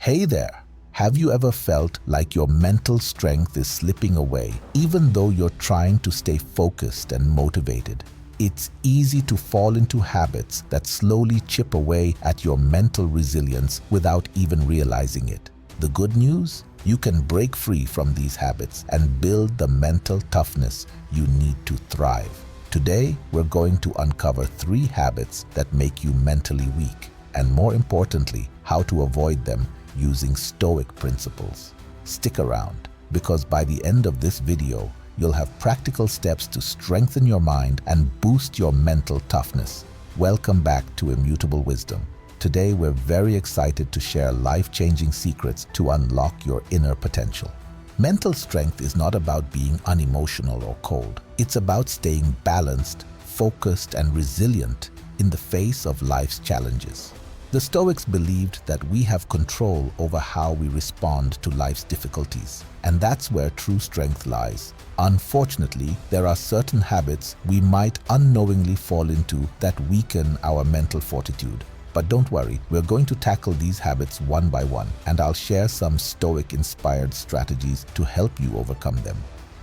Hey there! Have you ever felt like your mental strength is slipping away, even though you're trying to stay focused and motivated? It's easy to fall into habits that slowly chip away at your mental resilience without even realizing it. The good news? You can break free from these habits and build the mental toughness you need to thrive. Today, we're going to uncover 3 habits that make you mentally weak, and more importantly, how to avoid them using Stoic principles. Stick around, because by the end of this video, you'll have practical steps to strengthen your mind and boost your mental toughness. Welcome back to Immutable Wisdom. Today, we're very excited to share life-changing secrets to unlock your inner potential. Mental strength is not about being unemotional or cold. It's about staying balanced, focused, and resilient in the face of life's challenges. The Stoics believed that we have control over how we respond to life's difficulties, and that's where true strength lies. Unfortunately, there are certain habits we might unknowingly fall into that weaken our mental fortitude. But don't worry, we're going to tackle these habits one by one, and I'll share some Stoic-inspired strategies to help you overcome them.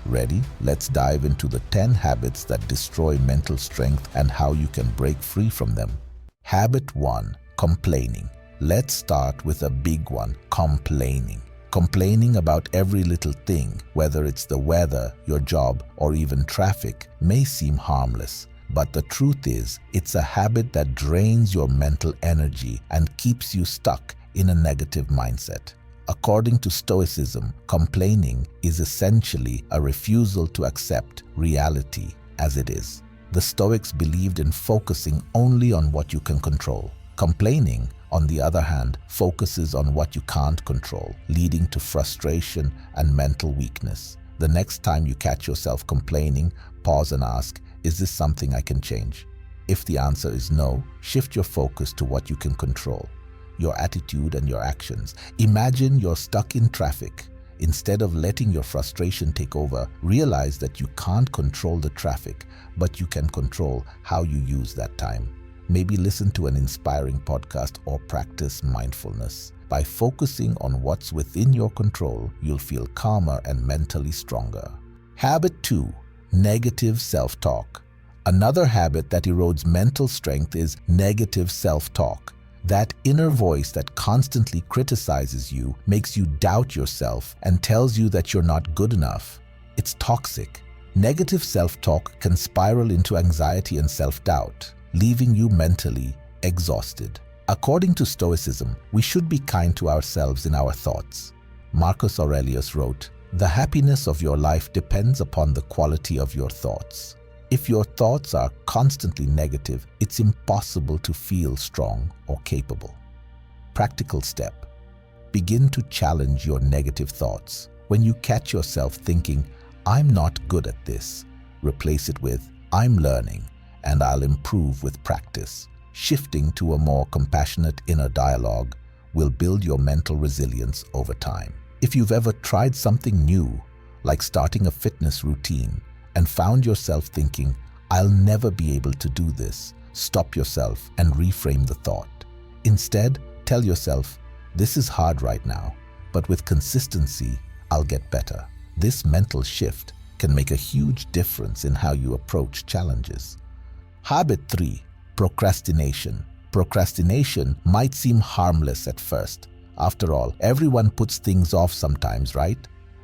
Ready? Let's dive into the 10 habits that destroy mental strength and how you can break free from them. Habit 1. Complaining. Let's start with a big one, complaining. Complaining about every little thing, whether it's the weather, your job, or even traffic, may seem harmless. But the truth is, it's a habit that drains your mental energy and keeps you stuck in a negative mindset. According to Stoicism, complaining is essentially a refusal to accept reality as it is. The Stoics believed in focusing only on what you can control. Complaining, on the other hand, focuses on what you can't control, leading to frustration and mental weakness. The next time you catch yourself complaining, pause and ask, is this something I can change? If the answer is no, shift your focus to what you can control, your attitude and your actions. Imagine you're stuck in traffic. Instead of letting your frustration take over, realize that you can't control the traffic, but you can control how you use that time. Maybe listen to an inspiring podcast or practice mindfulness. By focusing on what's within your control, you'll feel calmer and mentally stronger. Habit 2. Negative self-talk. Another habit that erodes mental strength is negative self-talk. That inner voice that constantly criticizes you, makes you doubt yourself, and tells you that you're not good enough. It's toxic. Negative self-talk can spiral into anxiety and self-doubt, leaving you mentally exhausted. According to Stoicism, we should be kind to ourselves in our thoughts. Marcus Aurelius wrote, "The happiness of your life depends upon the quality of your thoughts." If your thoughts are constantly negative, it's impossible to feel strong or capable. Practical step. Begin to challenge your negative thoughts. When you catch yourself thinking, "I'm not good at this," replace it with, "I'm learning, and I'll improve with practice." Shifting to a more compassionate inner dialogue will build your mental resilience over time. If you've ever tried something new, like starting a fitness routine, and found yourself thinking, "I'll never be able to do this," stop yourself and reframe the thought. Instead, tell yourself, "This is hard right now, but with consistency, I'll get better." This mental shift can make a huge difference in how you approach challenges. Habit 3. Procrastination. Procrastination might seem harmless at first. After all, everyone puts things off sometimes, right?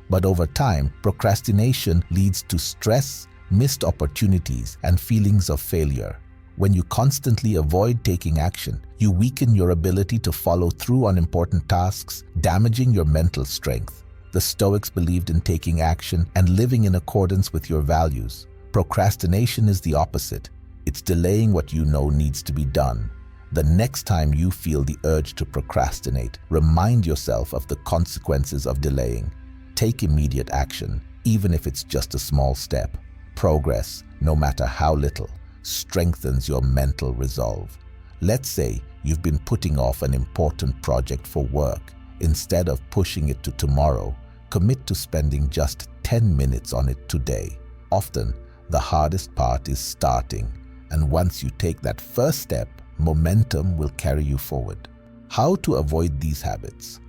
But over time, procrastination leads to stress, missed opportunities, and feelings of failure. When you constantly avoid taking action, you weaken your ability to follow through on important tasks, damaging your mental strength. The Stoics believed in taking action and living in accordance with your values. Procrastination is the opposite. It's delaying what you know needs to be done. The next time you feel the urge to procrastinate, remind yourself of the consequences of delaying. Take immediate action, even if it's just a small step. Progress, no matter how little, strengthens your mental resolve. Let's say you've been putting off an important project for work. Instead of pushing it to tomorrow, commit to spending just 10 minutes on it today. Often, the hardest part is starting, and once you take that first step, momentum will carry you forward. How to avoid these habits?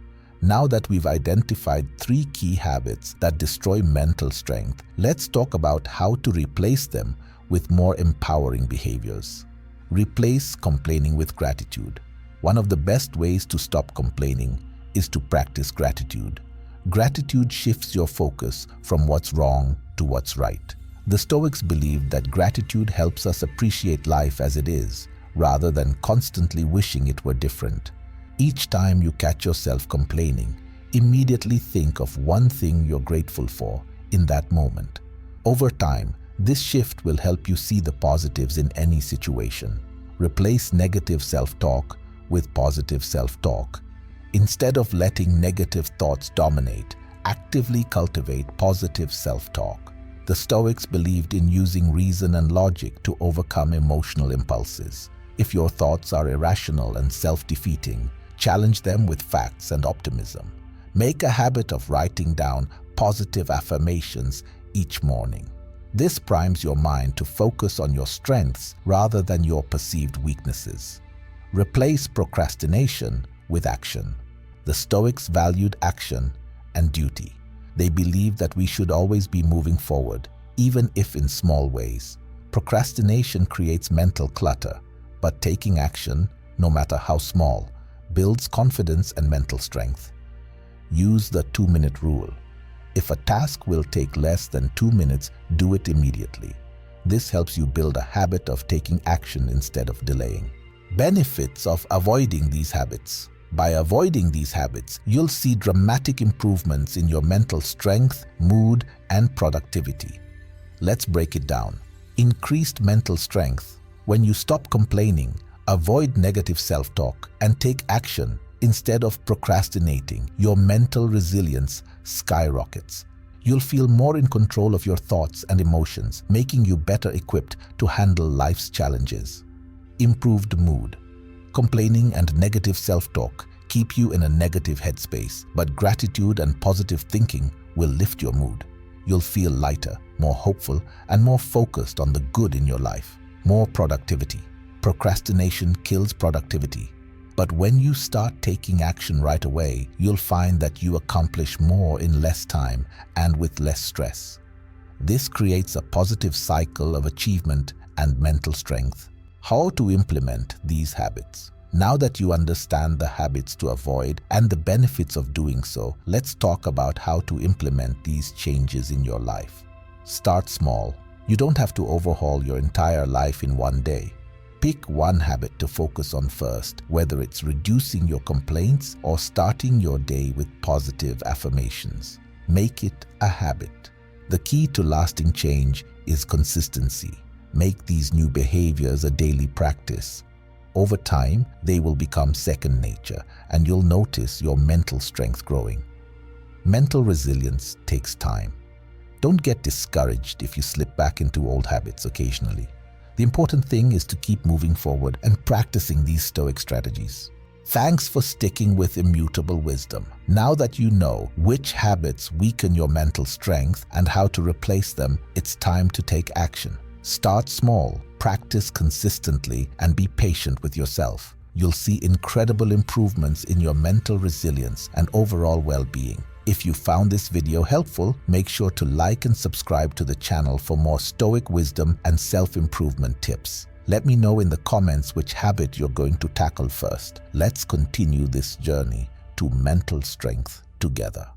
Now that we've identified 3 key habits that destroy mental strength, let's talk about how to replace them with more empowering behaviors. Replace complaining with gratitude. One of the best ways to stop complaining is to practice gratitude. Gratitude shifts your focus from what's wrong to what's right. The Stoics believed that gratitude helps us appreciate life as it is, rather than constantly wishing it were different. Each time you catch yourself complaining, immediately think of one thing you're grateful for in that moment. Over time, this shift will help you see the positives in any situation. Replace negative self-talk with positive self-talk. Instead of letting negative thoughts dominate, actively cultivate positive self-talk. The Stoics believed in using reason and logic to overcome emotional impulses. If your thoughts are irrational and self-defeating, challenge them with facts and optimism. Make a habit of writing down positive affirmations each morning. This primes your mind to focus on your strengths rather than your perceived weaknesses. Replace procrastination with action. The Stoics valued action and duty. They believed that we should always be moving forward, even if in small ways. Procrastination creates mental clutter, but taking action, no matter how small, builds confidence and mental strength. Use the 2-minute rule. If a task will take less than 2 minutes, do it immediately. This helps you build a habit of taking action instead of delaying. Benefits of avoiding these habits. By avoiding these habits, you'll see dramatic improvements in your mental strength, mood, and productivity. Let's break it down. Increased mental strength. When you stop complaining, avoid negative self-talk, and take action instead of procrastinating, your mental resilience skyrockets. You'll feel more in control of your thoughts and emotions, making you better equipped to handle life's challenges. Improved mood. Complaining and negative self-talk keep you in a negative headspace, but gratitude and positive thinking will lift your mood. You'll feel lighter, more hopeful, and more focused on the good in your life. More productivity. Procrastination kills productivity. But when you start taking action right away, you'll find that you accomplish more in less time and with less stress. This creates a positive cycle of achievement and mental strength. How to implement these habits? Now that you understand the habits to avoid and the benefits of doing so, let's talk about how to implement these changes in your life. Start small. You don't have to overhaul your entire life in one day. Pick one habit to focus on first, whether it's reducing your complaints or starting your day with positive affirmations. Make it a habit. The key to lasting change is consistency. Make these new behaviors a daily practice. Over time, they will become second nature, and you'll notice your mental strength growing. Mental resilience takes time. Don't get discouraged if you slip back into old habits occasionally. The important thing is to keep moving forward and practicing these Stoic strategies. Thanks for sticking with Immutable Wisdom. Now that you know which habits weaken your mental strength and how to replace them, it's time to take action. Start small, practice consistently, and be patient with yourself. You'll see incredible improvements in your mental resilience and overall well-being. If you found this video helpful, make sure to like and subscribe to the channel for more Stoic wisdom and self-improvement tips. Let me know in the comments which habit you're going to tackle first. Let's continue this journey to mental strength together.